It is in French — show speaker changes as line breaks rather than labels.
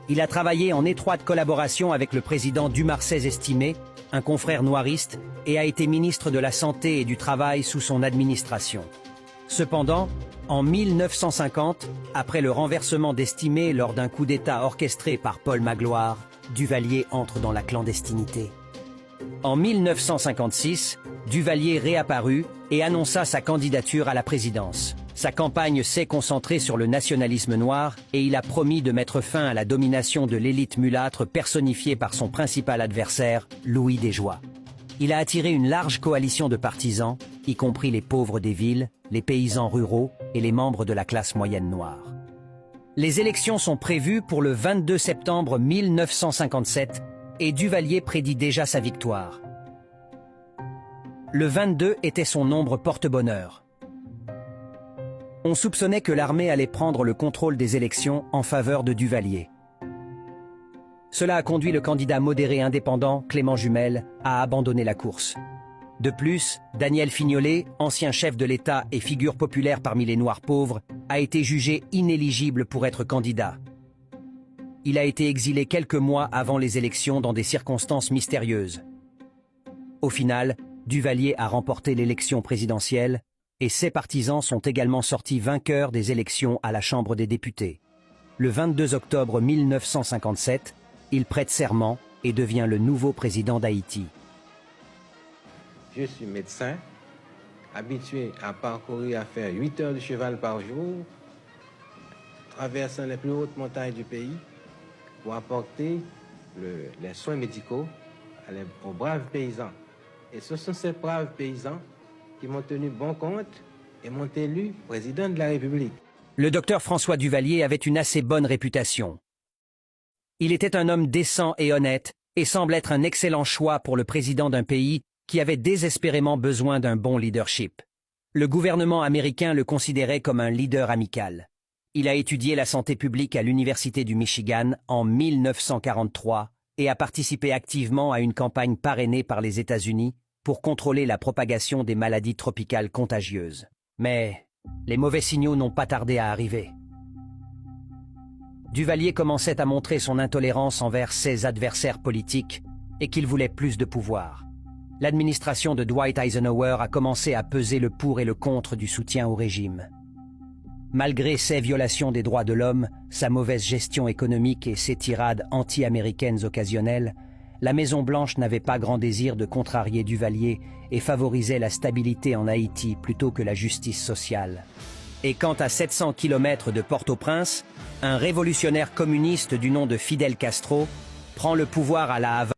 Il a travaillé en étroite collaboration avec le président Dumarsais Estimé, un confrère noiriste, et a été ministre de la Santé et du Travail sous son administration. Cependant, en 1950, après le renversement d'Estimé lors d'un coup d'État orchestré par Paul Magloire, Duvalier entre dans la clandestinité. En 1956, Duvalier réapparut et annonça sa candidature à la présidence. Sa campagne s'est concentrée sur le nationalisme noir et il a promis de mettre fin à la domination de l'élite mulâtre personnifiée par son principal adversaire, Louis Desjoie. Il a attiré une large coalition de partisans, y compris les pauvres des villes, les paysans ruraux et les membres de la classe moyenne noire. Les élections sont prévues pour le 22 septembre 1957 et Duvalier prédit déjà sa victoire. Le 22 était son nombre porte-bonheur. On soupçonnait que l'armée allait prendre le contrôle des élections en faveur de Duvalier. Cela a conduit le candidat modéré indépendant, Clément Jumel, à abandonner la course. De plus, Daniel Fignolet, ancien chef de l'État et figure populaire parmi les Noirs pauvres, a été jugé inéligible pour être candidat. Il a été exilé quelques mois avant les élections dans des circonstances mystérieuses. Au final, Duvalier a remporté l'élection présidentielle et ses partisans sont également sortis vainqueurs des élections à la Chambre des députés. Le 22 octobre 1957, il prête serment et devient le nouveau président d'Haïti.
Je suis médecin, habitué à parcourir, à faire 8 heures de cheval par jour, traversant les plus hautes montagnes du pays pour apporter les soins médicaux aux braves paysans. Et ce sont ces braves paysans qui m'ont tenu bon compte et m'ont élu président de la République.
Le docteur François Duvalier avait une assez bonne réputation. Il était un homme décent et honnête et semble être un excellent choix pour le président d'un pays qui avait désespérément besoin d'un bon leadership. Le gouvernement américain le considérait comme un leader amical. Il a étudié la santé publique à l'Université du Michigan en 1943 et a participé activement à une campagne parrainée par les États-Unis pour contrôler la propagation des maladies tropicales contagieuses. Mais les mauvais signaux n'ont pas tardé à arriver. Duvalier commençait à montrer son intolérance envers ses adversaires politiques et qu'il voulait plus de pouvoir. L'administration de Dwight Eisenhower a commencé à peser le pour et le contre du soutien au régime. Malgré ses violations des droits de l'homme, sa mauvaise gestion économique et ses tirades anti-américaines occasionnelles, la Maison-Blanche n'avait pas grand désir de contrarier Duvalier et favorisait la stabilité en Haïti plutôt que la justice sociale. Et quant à 700 km de Port-au-Prince, un révolutionnaire communiste du nom de Fidel Castro prend le pouvoir à La Havane.